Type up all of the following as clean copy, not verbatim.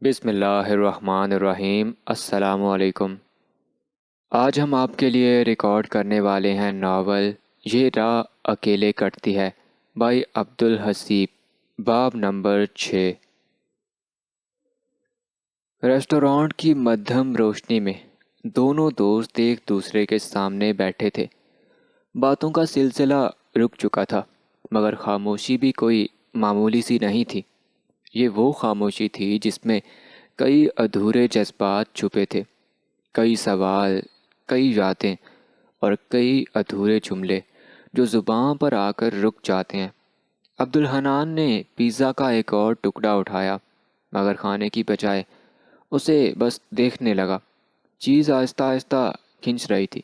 بسم اللہ الرحمن الرحیم۔ السلام علیکم۔ آج ہم آپ کے لیے ریکارڈ کرنے والے ہیں ناول یہ راہ اکیلے کٹتی ہے بائی عبدالحسیب، باب نمبر 6۔ ریسٹورانٹ کی مدھم روشنی میں دونوں دوست ایک دوسرے کے سامنے بیٹھے تھے۔ باتوں کا سلسلہ رک چکا تھا، مگر خاموشی بھی کوئی معمولی سی نہیں تھی۔ یہ وہ خاموشی تھی جس میں کئی ادھورے جذبات چھپے تھے، کئی سوال، کئی یادیں اور کئی ادھورے جملے جو زباں پر آ کر رک جاتے ہیں۔ عبدالحنان نے پیزا کا ایک اور ٹکڑا اٹھایا، مگر کھانے کی بجائے اسے بس دیکھنے لگا۔ چیز آہستہ آہستہ کھنچ رہی تھی،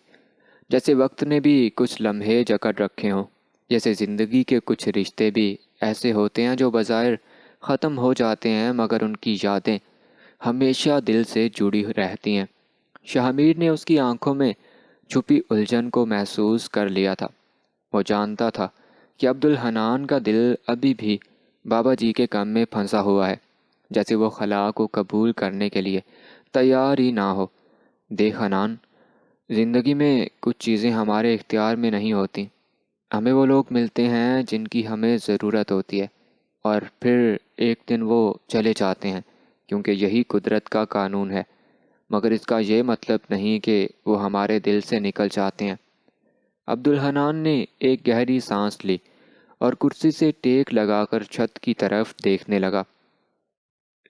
جیسے وقت نے بھی کچھ لمحے جکڑ رکھے ہوں، جیسے زندگی کے کچھ رشتے بھی ایسے ہوتے ہیں جو بظاہر ختم ہو جاتے ہیں مگر ان کی یادیں ہمیشہ دل سے جڑی رہتی ہیں۔ شاہمیر نے اس کی آنکھوں میں چھپی الجھن کو محسوس کر لیا تھا۔ وہ جانتا تھا کہ عبدالحنان کا دل ابھی بھی بابا جی کے غم میں پھنسا ہوا ہے، جیسے وہ خلا کو قبول کرنے کے لیے تیار ہی نہ ہو۔ دیکھ حنان، زندگی میں کچھ چیزیں ہمارے اختیار میں نہیں ہوتی۔ ہمیں وہ لوگ ملتے ہیں جن کی ہمیں ضرورت ہوتی ہے، اور پھر ایک دن وہ چلے جاتے ہیں، کیونکہ یہی قدرت کا قانون ہے، مگر اس کا یہ مطلب نہیں کہ وہ ہمارے دل سے نکل جاتے ہیں۔ عبدالحنان نے ایک گہری سانس لی اور کرسی سے ٹیک لگا کر چھت کی طرف دیکھنے لگا۔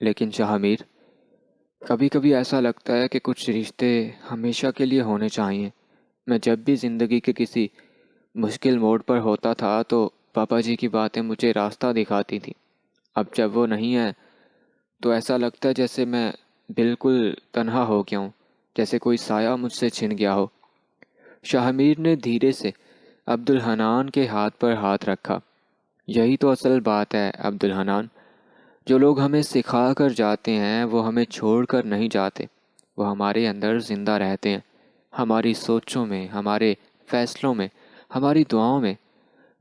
لیکن شاہمیر، کبھی کبھی ایسا لگتا ہے کہ کچھ رشتے ہمیشہ کے لیے ہونے چاہیے۔ میں جب بھی زندگی کے کسی مشکل موڑ پر ہوتا تھا تو پاپا جی کی باتیں مجھے راستہ دکھاتی تھیں۔ اب جب وہ نہیں ہیں تو ایسا لگتا ہے جیسے میں بالکل تنہا ہو گیا ہوں، جیسے کوئی سایہ مجھ سے چھن گیا ہو۔ شاہمیر نے دھیرے سے عبدالحنان کے ہاتھ پر ہاتھ رکھا۔ یہی تو اصل بات ہے عبدالحنان، جو لوگ ہمیں سکھا کر جاتے ہیں وہ ہمیں چھوڑ کر نہیں جاتے، وہ ہمارے اندر زندہ رہتے ہیں، ہماری سوچوں میں، ہمارے فیصلوں میں، ہماری دعاؤں میں۔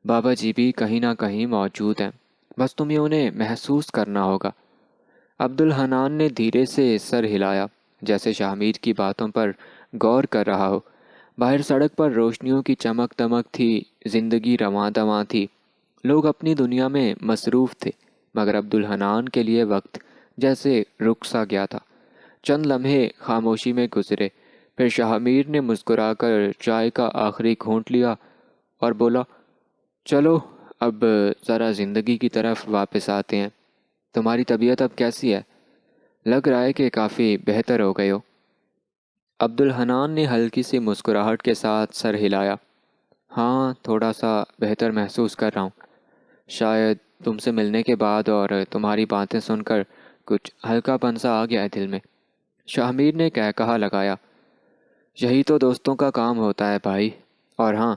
بابا جی بھی کہیں نہ کہیں موجود ہیں، بس تمہیں انہیں محسوس کرنا ہوگا۔ عبدالحنان نے دھیرے سے سر ہلایا، جیسے شاہمیر کی باتوں پر غور کر رہا ہو۔ باہر سڑک پر روشنیوں کی چمک دمک تھی، زندگی رواں دواں تھی، لوگ اپنی دنیا میں مصروف تھے، مگر عبدالحنان کے لیے وقت جیسے رک سا گیا تھا۔ چند لمحے خاموشی میں گزرے، پھر شاہمیر نے مسکرا کر چائے کا آخری گھونٹ لیا اور بولا، چلو اب ذرا زندگی کی طرف واپس آتے ہیں۔ تمہاری طبیعت اب کیسی ہے؟ لگ رہا ہے کہ کافی بہتر ہو گئے ہو۔ عبدالحنان نے ہلکی سی مسکراہٹ کے ساتھ سر ہلایا۔ ہاں، تھوڑا سا بہتر محسوس کر رہا ہوں۔ شاید تم سے ملنے کے بعد اور تمہاری باتیں سن کر کچھ ہلکا پن سا آ گیا ہے دل میں۔ شاہمیر نے کہا لگایا، یہی تو دوستوں کا کام ہوتا ہے بھائی، اور ہاں،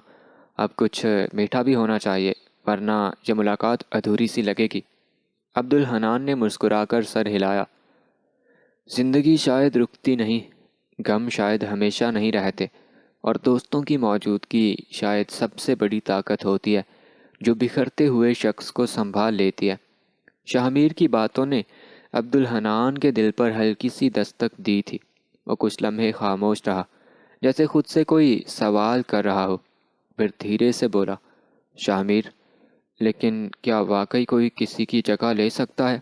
اب کچھ میٹھا بھی ہونا چاہیے، ورنہ یہ ملاقات ادھوری سی لگے گی۔ عبدالحنان نے مسکرا کر سر ہلایا۔ زندگی شاید رکتی نہیں، غم شاید ہمیشہ نہیں رہتے، اور دوستوں کی موجودگی شاید سب سے بڑی طاقت ہوتی ہے جو بکھرتے ہوئے شخص کو سنبھال لیتی ہے۔ شاہمیر کی باتوں نے عبدالحنان کے دل پر ہلکی سی دستک دی تھی۔ وہ کچھ لمحے خاموش رہا، جیسے خود سے کوئی سوال کر رہا ہو، پھر دھیرے سے بولا، شاہمیر، لیکن کیا واقعی کوئی کسی کی جگہ لے سکتا ہے؟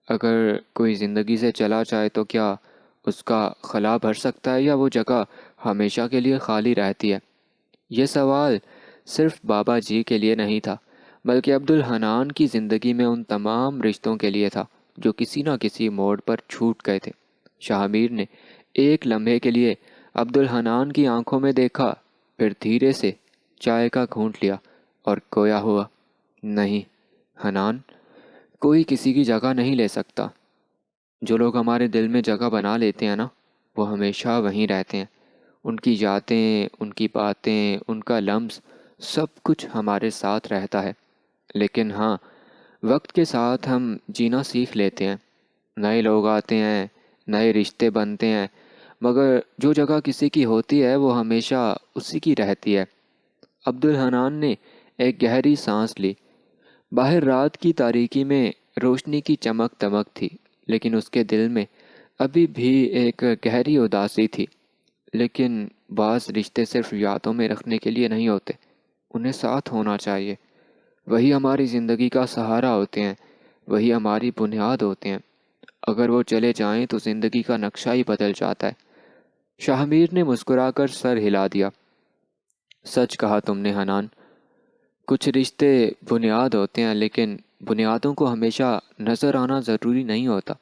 اگر کوئی زندگی سے چلا جائے تو کیا اس کا خلا بھر سکتا ہے، یا وہ جگہ ہمیشہ کے لیے خالی رہتی ہے؟ یہ سوال صرف بابا جی کے لیے نہیں تھا، بلکہ عبدالحنان کی زندگی میں ان تمام رشتوں کے لیے تھا جو کسی نہ کسی موڑ پر چھوٹ گئے تھے۔ شاہمیر نے ایک لمحے کے لیے عبدالحنان کی آنکھوں میں دیکھا، پھر دھیرے سے چائے کا گھونٹ لیا اور گویا ہوا، نہیں حنان، کوئی کسی کی جگہ نہیں لے سکتا۔ جو لوگ ہمارے دل میں جگہ بنا لیتے ہیں نا، وہ ہمیشہ وہیں رہتے ہیں۔ ان کی یادیں، ان کی باتیں، ان کا لمس، سب کچھ ہمارے ساتھ رہتا ہے۔ لیکن ہاں، وقت کے ساتھ ہم جینا سیکھ لیتے ہیں، نئے لوگ آتے ہیں، نئے رشتے بنتے ہیں، مگر جو جگہ کسی کی ہوتی ہے وہ ہمیشہ اسی کی رہتی ہے۔ عبدالحنان نے ایک گہری سانس لی۔ باہر رات کی تاریکی میں روشنی کی چمک دمک تھی، لیکن اس کے دل میں ابھی بھی ایک گہری اداسی تھی۔ لیکن بعض رشتے صرف یادوں میں رکھنے کے لیے نہیں ہوتے، انہیں ساتھ ہونا چاہیے۔ وہی ہماری زندگی کا سہارا ہوتے ہیں، وہی ہماری بنیاد ہوتے ہیں۔ اگر وہ چلے جائیں تو زندگی کا نقشہ ہی بدل جاتا ہے۔ شاہ میر نے مسکرا کر سر ہلا دیا۔ سچ کہا تم نے حنان، کچھ رشتے بنیاد ہوتے ہیں، لیکن بنیادوں کو ہمیشہ نظر آنا ضروری نہیں ہوتا۔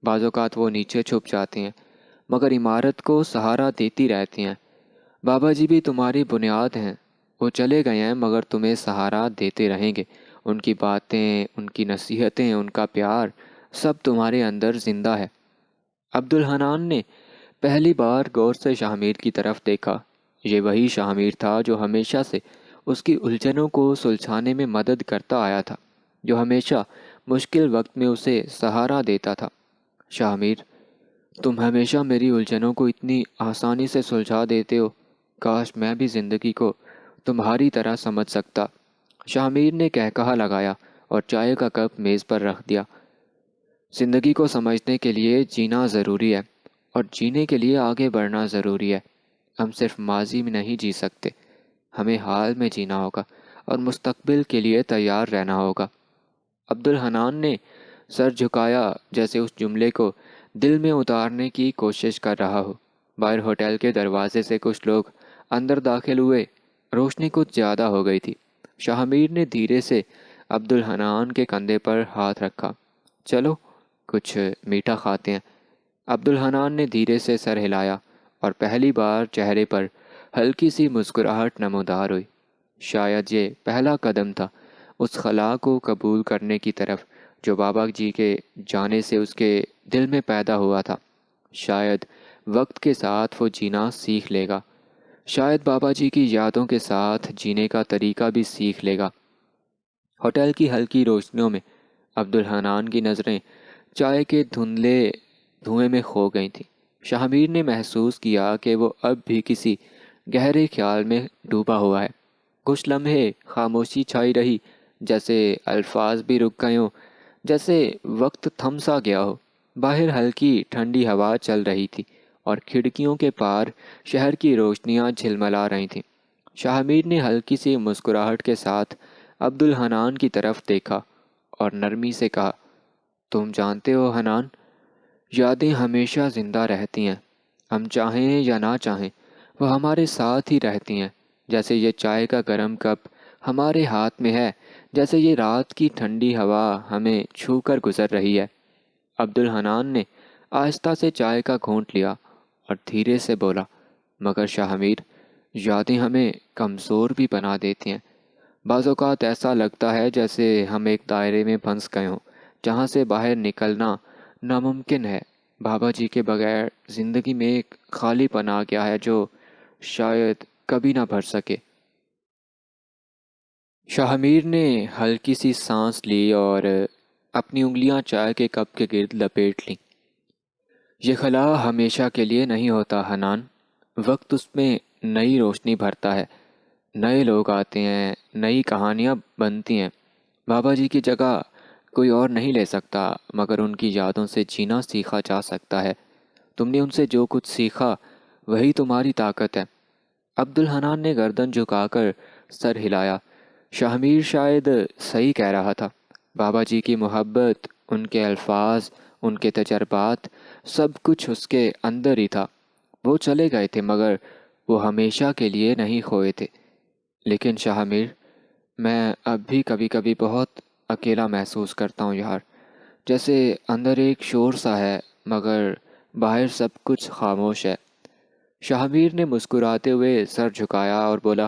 بعض اوقات وہ نیچے چھپ جاتے ہیں مگر عمارت کو سہارا دیتی رہتی ہیں۔ بابا جی بھی تمہاری بنیاد ہیں، وہ چلے گئے ہیں مگر تمہیں سہارا دیتے رہیں گے۔ ان کی باتیں، ان کی نصیحتیں، ان کا پیار، سب تمہارے اندر زندہ ہے۔ عبد الحنان نے پہلی بار غور سے شاہ میر کی طرف دیکھا۔ یہ وہی شاہ میر تھا جو ہمیشہ سے اس کی الجھنوں کو سلجھانے میں مدد کرتا آیا تھا، جو ہمیشہ مشکل وقت میں اسے سہارا دیتا تھا۔ شاہ میر، تم ہمیشہ میری الجھنوں کو اتنی آسانی سے سلجھا دیتے ہو، کاش میں بھی زندگی کو تمہاری طرح سمجھ سکتا۔ شاہ میر نے کہا لگایا اور چائے کا کپ میز پر رکھ دیا۔ زندگی کو سمجھنے کے لیے جینا ضروری ہے، اور جینے کے لیے آگے بڑھنا ضروری ہے۔ ہم صرف ماضی میں نہیں جی سکتے، ہمیں حال میں جینا ہوگا اور مستقبل کے لیے تیار رہنا ہوگا۔ عبد الحنان نے سر جھکایا جیسے اس جملے کو دل میں اتارنے کی کوشش کر رہا ہو۔ باہر ہوٹل کے دروازے سے کچھ لوگ اندر داخل ہوئے۔ روشنی کچھ زیادہ ہو گئی تھی۔ شاہ میر نے دھیرے سے عبد الحنان کے کندھے پر ہاتھ رکھا۔ چلو کچھ میٹھا کھاتے ہیں۔ عبد الحنان نے دھیرے سے سر ہلایا اور پہلی بار چہرے پر ہلکی سی مسکراہٹ نمودار ہوئی۔ شاید یہ پہلا قدم تھا اس خلا کو قبول کرنے کی طرف جو بابا جی کے جانے سے اس کے دل میں پیدا ہوا تھا۔ شاید وقت کے ساتھ وہ جینا سیکھ لے گا، شاید بابا جی کی یادوں کے ساتھ جینے کا طریقہ بھی سیکھ لے گا۔ ہوٹل کی ہلکی روشنیوں میں عبد الحنان کی نظریں چائے کے دھندلے دھوئیں میں کھو گئی تھیں۔ شاہ میر نے محسوس کیا کہ وہ اب بھی کسی گہرے خیال میں ڈوبا ہوا ہے۔ کچھ لمحے خاموشی چھائی رہی، جیسے الفاظ بھی رک گئے ہوں، جیسے وقت تھم سا گیا ہو۔ باہر ہلکی ٹھنڈی ہوا چل رہی تھی اور کھڑکیوں کے پار شہر کی روشنیاں جھلملا رہی تھیں۔ شاہ میر نے ہلکی سی مسکراہٹ کے ساتھ عبد الحنان کی طرف دیکھا اور نرمی سے کہا، تم جانتے ہو حنان، یادیں ہمیشہ زندہ رہتی ہیں، ہم چاہیں یا نہ چاہیں وہ ہمارے ساتھ ہی رہتی ہیں۔ جیسے یہ چائے کا گرم کپ ہمارے ہاتھ میں ہے، جیسے یہ رات کی ٹھنڈی ہوا ہمیں چھو کر گزر رہی ہے۔ عبد الحنان نے آہستہ سے چائے کا گھونٹ لیا اور دھیرے سے بولا، مگر شاہ میر، یادیں ہمیں کمزور بھی بنا دیتی ہیں۔ بعض اوقات ایسا لگتا ہے جیسے ہم ایک دائرے میں پھنس گئے ہوں جہاں سے باہر نکلنا ناممکن ہے۔ بابا جی کے بغیر زندگی میں ایک خالی پن آ گیا ہے جو شاید کبھی نہ بھر سکے۔ شاہ میر نے ہلکی سی سانس لی اور اپنی انگلیاں چائے کے کپ کے گرد لپیٹ لیں۔ یہ خلا ہمیشہ کے لیے نہیں ہوتا حنان، وقت اس میں نئی روشنی بھرتا ہے، نئے لوگ آتے ہیں، نئی کہانیاں بنتی ہیں۔ بابا جی کی جگہ کوئی اور نہیں لے سکتا، مگر ان کی یادوں سے جینا سیکھا جا سکتا ہے۔ تم نے ان سے جو کچھ سیکھا وہی تمہاری طاقت ہے۔ عبد الحنان نے گردن جھکا کر سر ہلایا۔ شاہ میر شاید صحیح کہہ رہا تھا۔ بابا جی کی محبت، ان کے الفاظ، ان کے تجربات، سب کچھ اس کے اندر ہی تھا۔ وہ چلے گئے تھے مگر وہ ہمیشہ کے لیے نہیں کھوئے تھے۔ لیکن شاہ میر، میں اب بھی کبھی کبھی بہت اکیلا محسوس کرتا ہوں یار، جیسے اندر ایک شور سا ہے مگر باہر سب کچھ خاموش ہے۔ شاہ میر نے مسکراتے ہوئے سر جھکایا اور بولا،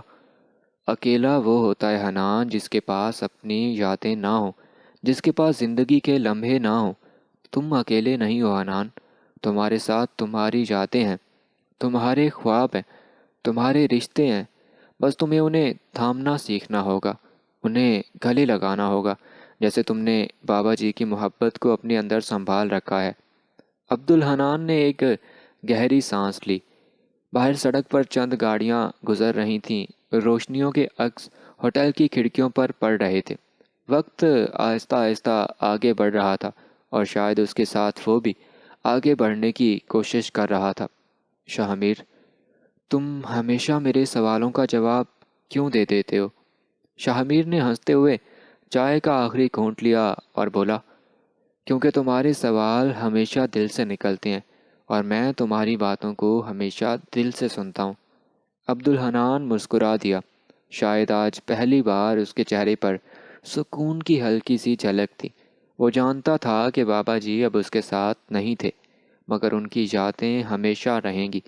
اکیلا وہ ہوتا ہے حنان جس کے پاس اپنی یادیں نہ ہوں، جس کے پاس زندگی کے لمحے نہ ہوں۔ تم اکیلے نہیں ہو حنان، تمہارے ساتھ تمہاری یادیں ہیں، تمہارے خواب ہیں، تمہارے رشتے ہیں، بس تمہیں انہیں تھامنا سیکھنا ہوگا، انہیں گلے لگانا ہوگا، جیسے تم نے بابا جی کی محبت کو اپنے اندر سنبھال رکھا ہے۔ عبد الحنان نے ایک گہری سانس لی۔ باہر سڑک پر چند گاڑیاں گزر رہی تھیں، روشنیوں کے عکس ہوٹل کی کھڑکیوں پر پڑ رہے تھے۔ وقت آہستہ آہستہ آگے بڑھ رہا تھا اور شاید اس کے ساتھ وہ بھی آگے بڑھنے کی کوشش کر رہا تھا۔ شاہ میر، تم ہمیشہ میرے سوالوں کا جواب کیوں دے دیتے ہو؟ شاہ میر نے ہنستے ہوئے چائے کا آخری گھونٹ لیا اور بولا، کیونکہ تمہارے سوال ہمیشہ دل سے نکلتے ہیں اور میں تمہاری باتوں کو ہمیشہ دل سے سنتا ہوں۔ عبد الحنان مسکرا دیا۔ شاید آج پہلی بار اس کے چہرے پر سکون کی ہلکی سی جھلک تھی۔ وہ جانتا تھا کہ بابا جی اب اس کے ساتھ نہیں تھے، مگر ان کی یادیں ہمیشہ رہیں گی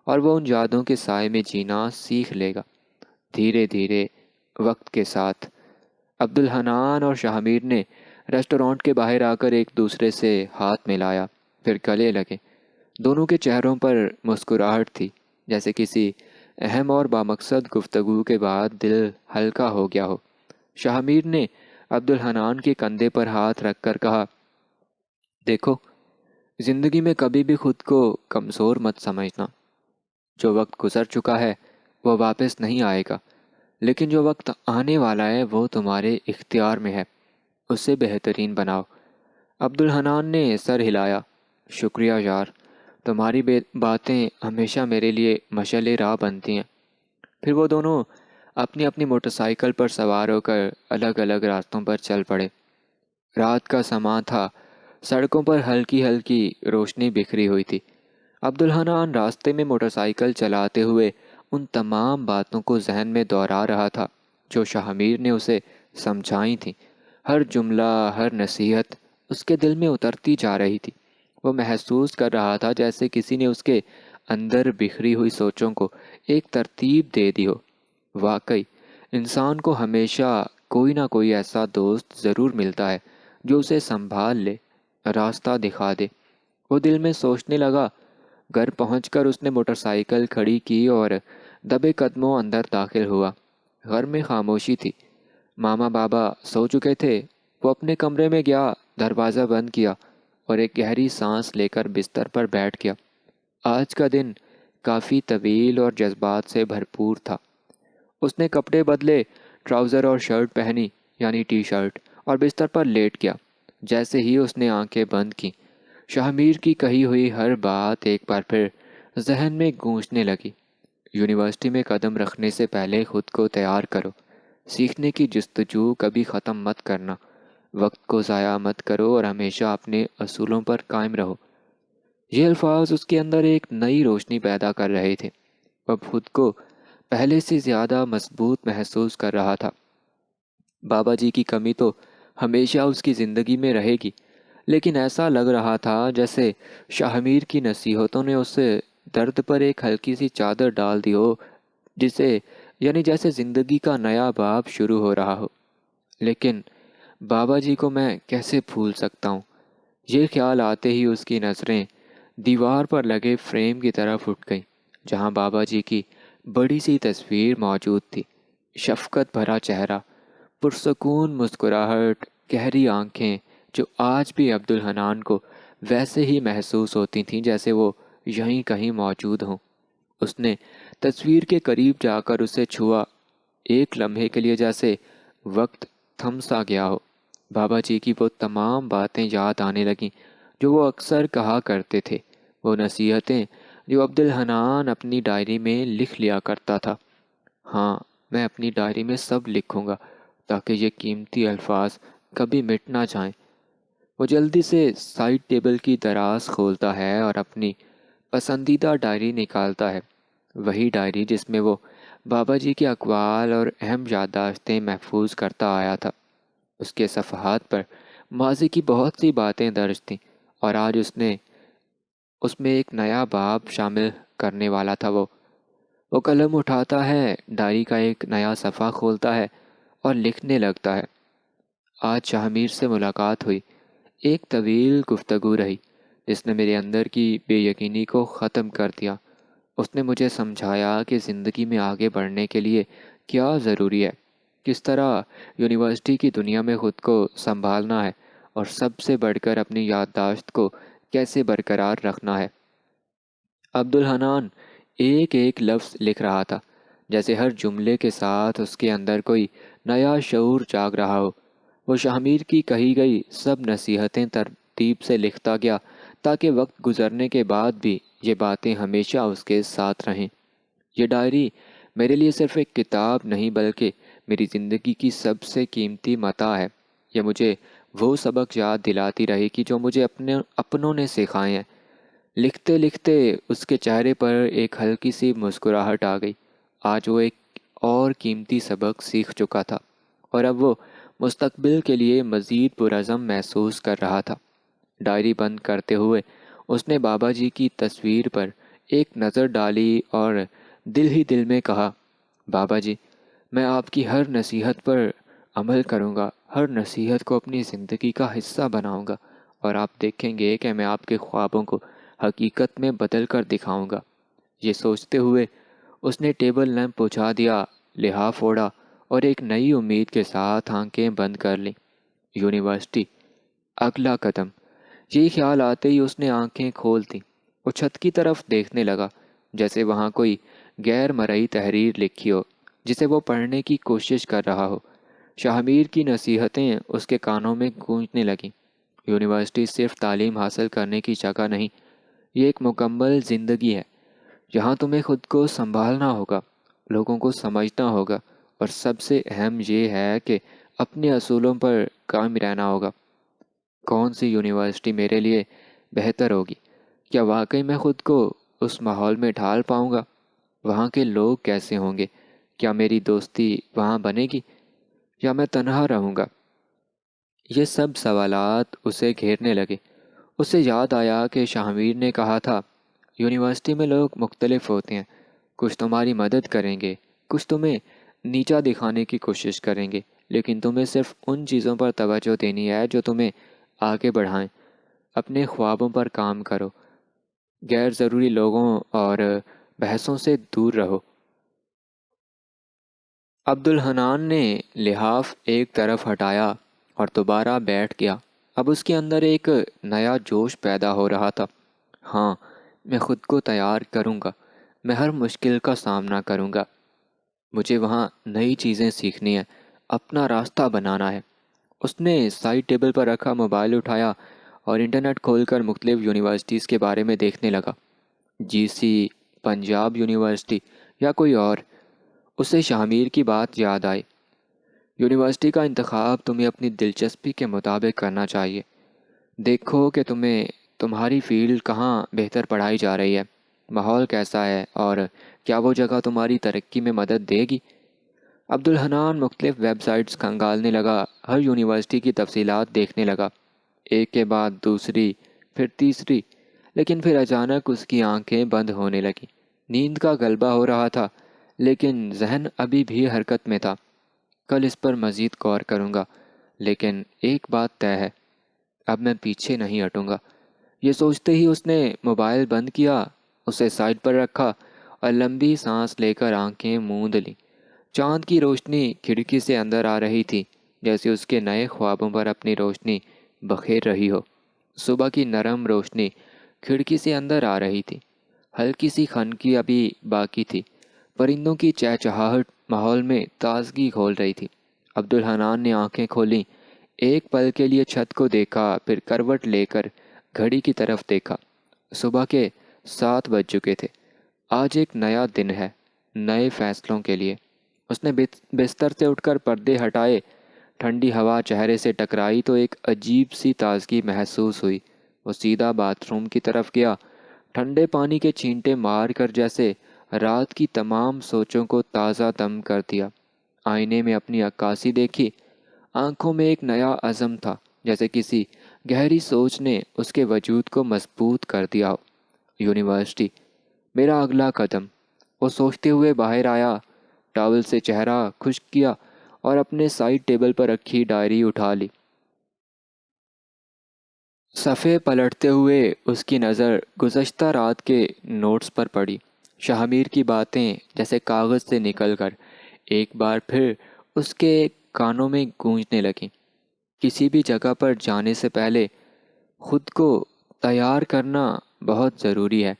اور وہ ان یادوں کے سائے میں جینا سیکھ لے گا۔ دھیرے دھیرے وقت کے ساتھ عبد الحنان اور شاہ میر نے ریسٹورانٹ کے باہر آ کر ایک دوسرے سے ہاتھ ملایا، پھر گلے لگے۔ دونوں کے چہروں پر مسکراہٹ تھی، جیسے کسی اہم اور بامقصد گفتگو کے بعد دل ہلکا ہو گیا ہو۔ شاہ میر نے عبد الحنان کے کندھے پر ہاتھ رکھ کر کہا، دیکھو، زندگی میں کبھی بھی خود کو کمزور مت سمجھنا۔ جو وقت گزر چکا ہے وہ واپس نہیں آئے گا، لیکن جو وقت آنے والا ہے وہ تمہارے اختیار میں ہے، اسے بہترین بناؤ۔ عبد الحنان نے سر ہلایا۔ شکریہ یار، تمہاری باتیں ہمیشہ میرے لیے مشعل راہ بنتی ہیں۔ پھر وہ دونوں اپنی اپنی موٹر سائیکل پر سوار ہو کر الگ الگ راستوں پر چل پڑے۔ رات کا سماں تھا، سڑکوں پر ہلکی ہلکی روشنی بکھری ہوئی تھی۔ عبد الحنان راستے میں موٹر سائیکل چلاتے ہوئے ان تمام باتوں کو ذہن میں دہرا رہا تھا جو شاہ میر نے اسے سمجھائی تھیں۔ ہر جملہ، ہر نصیحت اس کے دل میں اترتی جا رہی تھی۔ وہ محسوس کر رہا تھا جیسے کسی نے اس کے اندر بکھری ہوئی سوچوں کو ایک ترتیب دے دی ہو۔ واقعی، انسان کو ہمیشہ کوئی نہ کوئی ایسا دوست ضرور ملتا ہے جو اسے سنبھال لے، راستہ دکھا دے۔ وہ دل میں سوچنے لگا۔ گھر پہنچ کر اس نے موٹر سائیکل کھڑی کی اور دبے قدموں اندر داخل ہوا۔ گھر میں خاموشی تھی۔ ماما بابا سو چکے تھے۔ وہ اپنے کمرے میں گیا، دروازہ بند کیا اور ایک گہری سانس لے کر بستر پر بیٹھ گیا۔ آج کا دن کافی طویل اور جذبات سے بھرپور تھا۔ اس نے کپڑے بدلے، ٹراؤزر اور شرٹ پہنی، یعنی ٹی شرٹ، اور بستر پر لیٹ گیا۔ جیسے ہی اس نے آنکھیں بند کیں، شاہ میر کی کہی ہوئی ہر بات ایک بار پھر ذہن میں گونجنے لگی۔ یونیورسٹی میں قدم رکھنے سے پہلے خود کو تیار کرو۔ سیکھنے کی جستجو کبھی ختم مت کرنا۔ وقت کو ضائع مت کرو اور ہمیشہ اپنے اصولوں پر قائم رہو۔ یہ الفاظ اس کے اندر ایک نئی روشنی پیدا کر رہے تھے۔ اب خود کو پہلے سے زیادہ مضبوط محسوس کر رہا تھا۔ بابا جی کی کمی تو ہمیشہ اس کی زندگی میں رہے گی، لیکن ایسا لگ رہا تھا جیسے شاہ میر کی نصیحتوں نے اسے درد پر ایک ہلکی سی چادر ڈال دی ہو، جیسے زندگی کا نیا باب شروع ہو رہا ہو۔ لیکن بابا جی کو میں کیسے بھول سکتا ہوں؟ یہ خیال آتے ہی اس کی نظریں دیوار پر لگے فریم کی طرف اٹھ گئیں، جہاں بابا جی کی بڑی سی تصویر موجود تھی۔ شفقت بھرا چہرہ، پرسکون مسکراہٹ، گہری آنکھیں جو آج بھی عبد الحنان کو ویسے ہی محسوس ہوتی تھیں جیسے وہ یہیں کہیں موجود ہوں۔ اس نے تصویر کے قریب جا کر اسے چھوا۔ ایک لمحے کے لیے جیسے وقت تھم سا گیا ہو۔ بابا جی کی وہ تمام باتیں یاد آنے لگیں جو وہ اکثر کہا کرتے تھے، وہ نصیحتیں جو عبد الحنان اپنی ڈائری میں لکھ لیا کرتا تھا۔ ہاں، میں اپنی ڈائری میں سب لکھوں گا تاکہ یہ قیمتی الفاظ کبھی مٹ نہ جائیں۔ وہ جلدی سے سائڈ ٹیبل کی دراز کھولتا ہے اور اپنی پسندیدہ ڈائری نکالتا ہے، وہی ڈائری جس میں وہ بابا جی کے اقوال اور اہم یادداشتیں محفوظ کرتا آیا تھا۔ اس کے صفحات پر ماضی کی بہت سی باتیں درج تھیں اور آج اس میں ایک نیا باب شامل کرنے والا تھا۔ وہ قلم اٹھاتا ہے، ڈائری کا ایک نیا صفحہ کھولتا ہے اور لکھنے لگتا ہے۔ آج شاہ میر سے ملاقات ہوئی، ایک طویل گفتگو رہی جس نے میرے اندر کی بے یقینی کو ختم کر دیا۔ اس نے مجھے سمجھایا کہ زندگی میں آگے بڑھنے کے لیے کیا ضروری ہے، کس طرح یونیورسٹی کی دنیا میں خود کو سنبھالنا ہے اور سب سے بڑھ کر اپنی یادداشت کو کیسے برقرار رکھنا ہے۔ عبد الحنان ایک ایک لفظ لکھ رہا تھا، جیسے ہر جملے کے ساتھ اس کے اندر کوئی نیا شعور جاگ رہا ہو۔ وہ شاہ میر کی کہی گئی سب نصیحتیں ترتیب سے لکھتا گیا تاکہ وقت گزرنے کے بعد بھی یہ باتیں ہمیشہ اس کے ساتھ رہیں۔ یہ ڈائری میرے لیے صرف ایک کتاب نہیں بلکہ میری زندگی کی سب سے قیمتی متاع ہے۔ یہ مجھے وہ سبق یاد دلاتی رہے کہ جو مجھے اپنوں نے سکھائے ہیں۔ لکھتے لکھتے اس کے چہرے پر ایک ہلکی سی مسکراہٹ آ گئی۔ آج وہ ایک اور قیمتی سبق سیکھ چکا تھا اور اب وہ مستقبل کے لیے مزید پرعزم محسوس کر رہا تھا۔ ڈائری بند کرتے ہوئے اس نے بابا جی کی تصویر پر ایک نظر ڈالی اور دل ہی دل میں کہا، بابا جی، میں آپ کی ہر نصیحت پر عمل کروں گا، ہر نصیحت کو اپنی زندگی کا حصہ بناؤں گا، اور آپ دیکھیں گے کہ میں آپ کے خوابوں کو حقیقت میں بدل کر دکھاؤں گا۔ یہ سوچتے ہوئے اس نے ٹیبل لیمپ بجھا دیا، لحاف اوڑھا اور ایک نئی امید کے ساتھ آنکھیں بند کر لیں۔ یونیورسٹی، اگلا قدم۔ یہ خیال آتے ہی اس نے آنکھیں کھول دیں۔ وہ چھت کی طرف دیکھنے لگا، جیسے وہاں کوئی غیر مرئی تحریر لکھی ہو جسے وہ پڑھنے کی کوشش کر رہا ہو۔ شاہ میر کی نصیحتیں اس کے کانوں میں گونجنے لگیں۔ یونیورسٹی صرف تعلیم حاصل کرنے کی جگہ نہیں، یہ ایک مکمل زندگی ہے۔ یہاں تمہیں خود کو سنبھالنا ہوگا، لوگوں کو سمجھنا ہوگا، اور سب سے اہم یہ ہے کہ اپنے اصولوں پر قائم رہنا ہوگا۔ کون سی یونیورسٹی میرے لیے بہتر ہوگی؟ کیا واقعی میں خود کو اس ماحول میں ڈھال پاؤں گا؟ وہاں کے لوگ کیسے ہوں گے؟ کیا میری دوستی وہاں بنے گی یا میں تنہا رہوں گا؟ یہ سب سوالات اسے گھیرنے لگے۔ اسے یاد آیا کہ شاہ میر نے کہا تھا، یونیورسٹی میں لوگ مختلف ہوتے ہیں، کچھ تمہاری مدد کریں گے، کچھ تمہیں نیچا دکھانے کی کوشش کریں گے، لیکن تمہیں صرف ان چیزوں پر توجہ دینی ہے جو تمہیں آگے بڑھائیں۔ اپنے خوابوں پر کام کرو، غیر ضروری لوگوں اور بحثوں سے دور رہو۔ عبدالحنان نے لحاف ایک طرف ہٹایا اور دوبارہ بیٹھ گیا۔ اب اس کے اندر ایک نیا جوش پیدا ہو رہا تھا۔ ہاں، میں خود کو تیار کروں گا، میں ہر مشکل کا سامنا کروں گا۔ مجھے وہاں نئی چیزیں سیکھنی ہیں، اپنا راستہ بنانا ہے۔ اس نے سائڈ ٹیبل پر رکھا موبائل اٹھایا اور انٹرنیٹ کھول کر مختلف یونیورسٹیز کے بارے میں دیکھنے لگا۔ جی سی، پنجاب یونیورسٹی یا کوئی اور۔ اسے شاہ میر کی بات یاد آئی، یونیورسٹی کا انتخاب تمہیں اپنی دلچسپی کے مطابق کرنا چاہیے۔ دیکھو کہ تمہاری فیلڈ کہاں بہتر پڑھائی جا رہی ہے، ماحول کیسا ہے، اور کیا وہ جگہ تمہاری ترقی میں مدد دے گی۔ عبدالحنان مختلف ویب سائٹس کھنگالنے لگا، ہر یونیورسٹی کی تفصیلات دیکھنے لگا، ایک کے بعد دوسری، پھر تیسری، لیکن پھر اچانک اس کی آنکھیں بند ہونے لگیں۔ نیند کا غلبہ ہو رہا تھا، لیکن ذہن ابھی بھی حرکت میں تھا۔ کل اس پر مزید غور کروں گا، لیکن ایک بات طے ہے، اب میں پیچھے نہیں ہٹوں گا۔ یہ سوچتے ہی اس نے موبائل بند کیا، اسے سائڈ پر رکھا اور لمبی سانس لے کر آنکھیں موند لیں۔ چاند کی روشنی کھڑکی سے اندر آ رہی تھی، جیسے اس کے نئے خوابوں پر اپنی روشنی بکھیر رہی ہو۔ صبح کی نرم روشنی کھڑکی سے اندر آ رہی تھی، ہلکی سی خنکی ابھی باقی تھی، پرندوں کی چہچہاہٹ ماحول میں تازگی کھول رہی تھی۔ عبدالحنان نے آنکھیں کھولیں، ایک پل کے لیے چھت کو دیکھا، پھر کروٹ لے کر گھڑی کی طرف دیکھا۔ صبح کے 7 بج چکے تھے۔ آج ایک نیا دن ہے، نئے فیصلوں کے لیے۔ اس نے بستر سے اٹھ کر پردے ہٹائے، ٹھنڈی ہوا چہرے سے ٹکرائی تو ایک عجیب سی تازگی محسوس ہوئی۔ وہ سیدھا باتھ روم کی طرف گیا، ٹھنڈے پانی کے چھینٹے مار کر جیسے رات کی تمام سوچوں کو تازہ دم کر دیا۔ آئینے میں اپنی عکاسی دیکھی، آنکھوں میں ایک نیا عزم تھا، جیسے کسی گہری سوچ نے اس کے وجود کو مضبوط کر دیا ہو۔ یونیورسٹی، میرا اگلا قدم۔ وہ سوچتے ہوئے باہر آیا، ٹاول سے چہرہ خشک کیا اور اپنے سائڈ ٹیبل پر رکھی ڈائری اٹھا لی۔ صفحے پلٹتے ہوئے اس کی نظر گزشتہ رات کے نوٹس پر پڑی۔ شاہ میر کی باتیں جیسے کاغذ سے نکل کر ایک بار پھر اس کے کانوں میں گونجنے لگیں۔ کسی بھی جگہ پر جانے سے پہلے خود کو تیار کرنا بہت ضروری ہے۔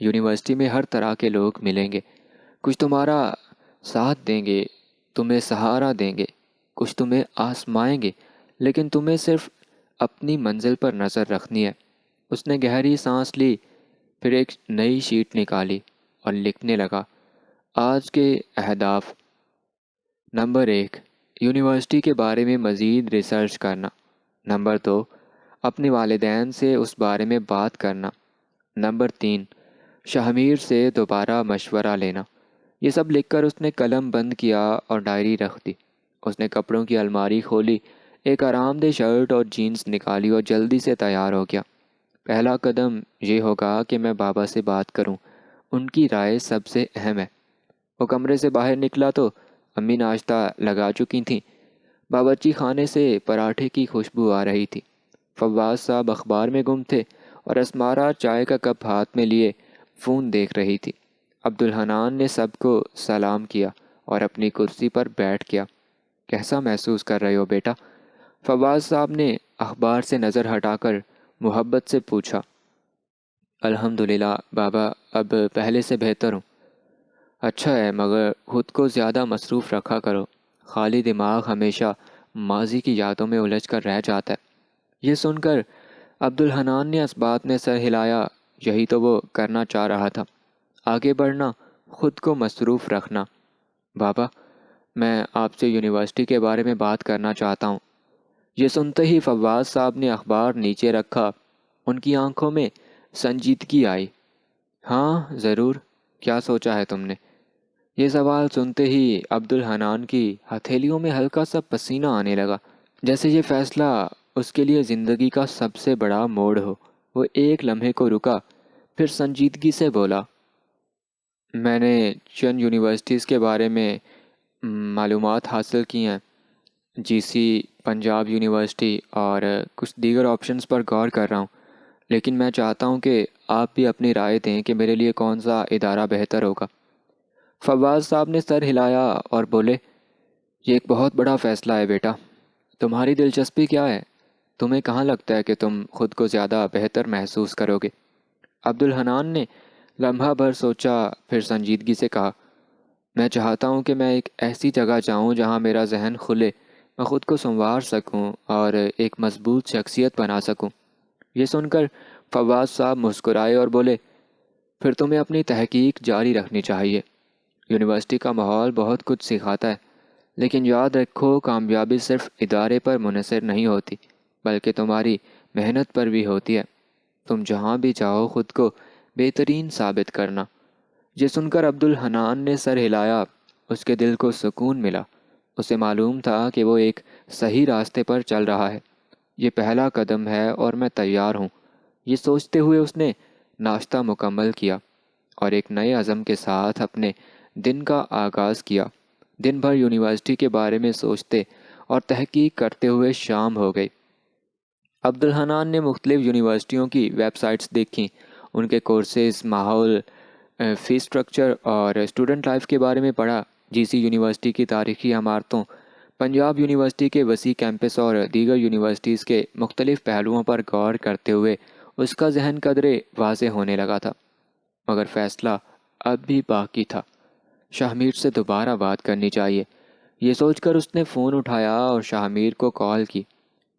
یونیورسٹی میں ہر طرح کے لوگ ملیں گے، کچھ تمہارا ساتھ دیں گے، تمہیں سہارا دیں گے، کچھ تمہیں آزمائیں گے، لیکن تمہیں صرف اپنی منزل پر نظر رکھنی ہے۔ اس نے گہری سانس لی، پھر ایک نئی شیٹ نکالی اور لکھنے لگا، آج کے اہداف۔ نمبر 1، یونیورسٹی کے بارے میں مزید ریسرچ کرنا۔ نمبر 2، اپنے والدین سے اس بارے میں بات کرنا۔ نمبر 3، شہمیر سے دوبارہ مشورہ لینا۔ یہ سب لکھ کر اس نے قلم بند کیا اور ڈائری رکھ دی۔ اس نے کپڑوں کی الماری کھولی، ایک آرام دہ شرٹ اور جینز نکالی اور جلدی سے تیار ہو گیا۔ پہلا قدم یہ ہوگا کہ میں بابا سے بات کروں، ان کی رائے سب سے اہم ہے۔ وہ کمرے سے باہر نکلا تو امی ناشتہ لگا چکی تھیں۔ باورچی خانے سے پراٹھے کی خوشبو آ رہی تھی۔ فواز صاحب اخبار میں گم تھے اور اسمارا چائے کا کپ ہاتھ میں لیے فون دیکھ رہی تھی۔ عبدالحنان نے سب کو سلام کیا اور اپنی کرسی پر بیٹھ گیا۔ کیسا محسوس کر رہے ہو بیٹا؟ فواز صاحب نے اخبار سے نظر ہٹا کر محبت سے پوچھا۔ الحمدللہ بابا، اب پہلے سے بہتر ہوں۔ اچھا ہے، مگر خود کو زیادہ مصروف رکھا کرو، خالی دماغ ہمیشہ ماضی کی یادوں میں الجھ کر رہ جاتا ہے۔ یہ سن کر عبدالحنان نے اسبات میں سر ہلایا۔ یہی تو وہ کرنا چاہ رہا تھا، آگے بڑھنا، خود کو مصروف رکھنا۔ بابا، میں آپ سے یونیورسٹی کے بارے میں بات کرنا چاہتا ہوں۔ یہ سنتے ہی فواز صاحب نے اخبار نیچے رکھا۔ ان کی آنکھوں میں سنجیدگی آئی۔ ہاں ضرور، کیا سوچا ہے تم نے؟ یہ سوال سنتے ہی عبدالحنان کی ہتھیلیوں میں ہلکا سا پسینہ آنے لگا، جیسے یہ فیصلہ اس کے لیے زندگی کا سب سے بڑا موڑ ہو۔ وہ ایک لمحے کو رکا، پھر سنجیدگی سے بولا، میں نے چند یونیورسٹیز کے بارے میں معلومات حاصل کی ہیں، جی سی، پنجاب یونیورسٹی اور کچھ دیگر آپشنز پر غور کر رہا ہوں، لیکن میں چاہتا ہوں کہ آپ بھی اپنی رائے دیں کہ میرے لیے کون سا ادارہ بہتر ہوگا۔ فواز صاحب نے سر ہلایا اور بولے، یہ ایک بہت بڑا فیصلہ ہے بیٹا، تمہاری دلچسپی کیا ہے؟ تمہیں کہاں لگتا ہے کہ تم خود کو زیادہ بہتر محسوس کرو گے؟ عبدالحنان نے لمحہ بھر سوچا، پھر سنجیدگی سے کہا، میں چاہتا ہوں کہ میں ایک ایسی جگہ جاؤں جہاں میرا ذہن کھلے، میں خود کو سنوار سکوں اور ایک مضبوط شخصیت بنا سکوں۔ یہ سن کر فواز صاحب مسکرائے اور بولے، پھر تمہیں اپنی تحقیق جاری رکھنی چاہیے۔ یونیورسٹی کا ماحول بہت کچھ سکھاتا ہے، لیکن یاد رکھو کامیابی صرف ادارے پر منحصر نہیں ہوتی، بلکہ تمہاری محنت پر بھی ہوتی ہے۔ تم جہاں بھی جاؤ خود کو بہترین ثابت کرنا۔ یہ سن کر عبدالحنان نے سر ہلایا۔ اس کے دل کو سکون ملا۔ اسے معلوم تھا کہ وہ ایک صحیح راستے پر چل رہا ہے۔ یہ پہلا قدم ہے اور میں تیار ہوں۔ یہ سوچتے ہوئے اس نے ناشتہ مکمل کیا اور ایک نئے عزم کے ساتھ اپنے دن کا آغاز کیا۔ دن بھر یونیورسٹی کے بارے میں سوچتے اور تحقیق کرتے ہوئے شام ہو گئی۔ عبدالحنان نے مختلف یونیورسٹیوں کی ویب سائٹس دیکھیں، ان کے کورسز، ماحول، فی اسٹرکچر اور اسٹوڈنٹ لائف کے بارے میں پڑھا۔ جی سی یونیورسٹی کی تاریخی عمارتوں، پنجاب یونیورسٹی کے وسیع کیمپس اور دیگر یونیورسٹیز کے مختلف پہلوؤں پر غور کرتے ہوئے اس کا ذہن قدرے واضح ہونے لگا تھا، مگر فیصلہ اب بھی باقی تھا۔ شاہمیر سے دوبارہ بات کرنی چاہیے، یہ سوچ کر اس نے فون اٹھایا اور شاہمیر کو کال کی۔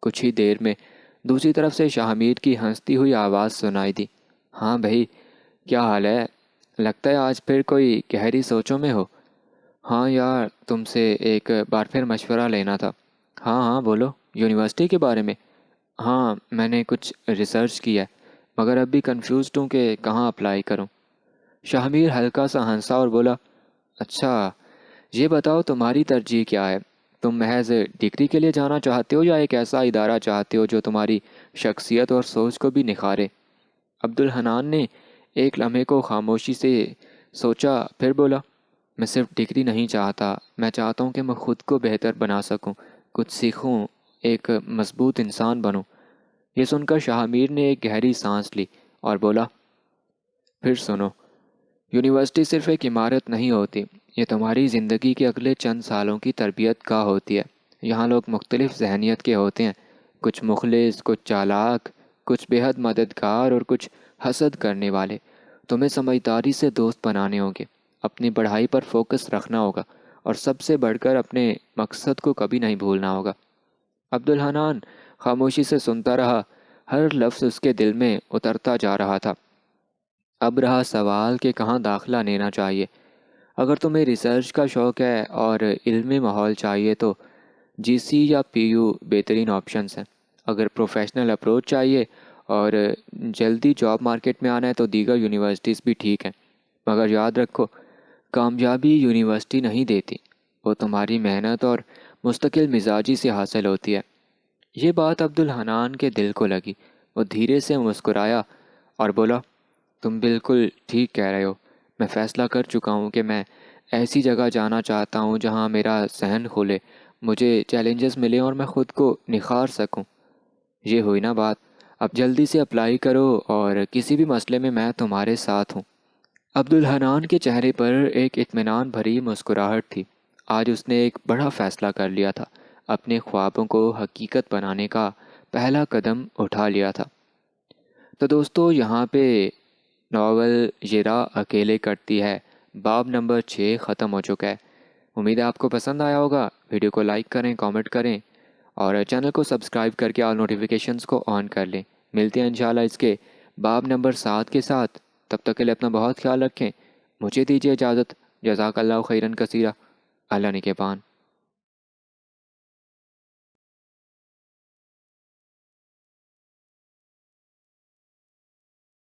کچھ ہی دیر میں دوسری طرف سے شاہمیر کی ہنستی ہوئی آواز سنائی دی۔ ہاں بھائی، کیا حال ہے؟ لگتا ہے آج پھر کوئی گہری سوچوں میں ہو۔ ہاں یار، تم سے ایک بار پھر مشورہ لینا تھا۔ ہاں ہاں بولو، یونیورسٹی کے بارے میں؟ ہاں، میں نے کچھ ریسرچ کیا ہے، مگر اب بھی کنفیوزڈ ہوں کہ کہاں اپلائی کروں۔ شاہمیر ہلکا سا ہنسا اور بولا، اچھا، یہ بتاؤ تمہاری ترجیح کیا ہے؟ تم محض ڈگری کے لیے جانا چاہتے ہو یا ایک ایسا ادارہ چاہتے ہو جو تمہاری شخصیت اور سوچ کو بھی نکھارے؟ عبدالحنان نے ایک لمحے کو خاموشی سے سوچا، پھر بولا، میں صرف ڈگری نہیں چاہتا، میں چاہتا ہوں کہ میں خود کو بہتر بنا سکوں، کچھ سیکھوں، ایک مضبوط انسان بنوں۔ یہ سن کر شاہمیر نے ایک گہری سانس لی اور بولا، پھر سنو، یونیورسٹی صرف ایک عمارت نہیں ہوتی، یہ تمہاری زندگی کے اگلے چند سالوں کی تربیت گاہ ہوتی ہے۔ یہاں لوگ مختلف ذہنیت کے ہوتے ہیں، کچھ مخلص، کچھ چالاک، کچھ بے حد مددگار اور کچھ حسد کرنے والے۔ تمہیں سمجھداری سے دوست بنانے ہوں گے، اپنی پڑھائی پر فوکس رکھنا ہوگا اور سب سے بڑھ کر اپنے مقصد کو کبھی نہیں بھولنا ہوگا۔ عبدالحنان خاموشی سے سنتا رہا، ہر لفظ اس کے دل میں اترتا جا رہا تھا۔ اب رہا سوال کہ کہاں داخلہ لینا چاہیے۔ اگر تمہیں ریسرچ کا شوق ہے اور علمی ماحول چاہیے تو جی سی یا پی یو بہترین آپشنس ہیں۔ اگر پروفیشنل اپروچ چاہیے اور جلدی جاب مارکیٹ میں آنا ہے تو دیگر یونیورسٹیز بھی ٹھیک ہیں، مگر یاد رکھو کامیابی یونیورسٹی نہیں دیتی، وہ تمہاری محنت اور مستقل مزاجی سے حاصل ہوتی ہے۔ یہ بات عبدالحنان کے دل کو لگی۔ وہ دھیرے سے مسکرایا اور بولا، تم بالکل ٹھیک کہہ رہے ہو، میں فیصلہ کر چکا ہوں کہ میں ایسی جگہ جانا چاہتا ہوں جہاں میرا ذہن کھلے، مجھے چیلنجز ملیں اور میں خود کو نکھار سکوں۔ یہ ہوئی نا بات، اب جلدی سے اپلائی کرو اور کسی بھی مسئلے میں تمہارے ساتھ ہوں۔ عبدالحنان کے چہرے پر ایک اطمینان بھری مسکراہٹ تھی۔ آج اس نے ایک بڑا فیصلہ کر لیا تھا، اپنے خوابوں کو حقیقت بنانے کا پہلا قدم اٹھا لیا تھا۔ تو دوستو یہاں پہ ناول یہ راہ اکیلے کٹتی ہے باب نمبر 6 ختم ہو چکا ہے۔ امید ہے آپ کو پسند آیا ہوگا۔ ویڈیو کو لائک کریں، کامنٹ کریں اور چینل کو سبسکرائب کر کے آل نوٹیفیکیشنز کو آن کر لیں۔ ملتے ہیں انشاءاللہ اس کے باب نمبر 7 کے ساتھ۔ تب تک کے لیے اپنا بہت خیال رکھیں۔ مجھے دیجیے اجازت۔ جزاک اللہ خیرن کثیرہ۔ اللہ نگہبان۔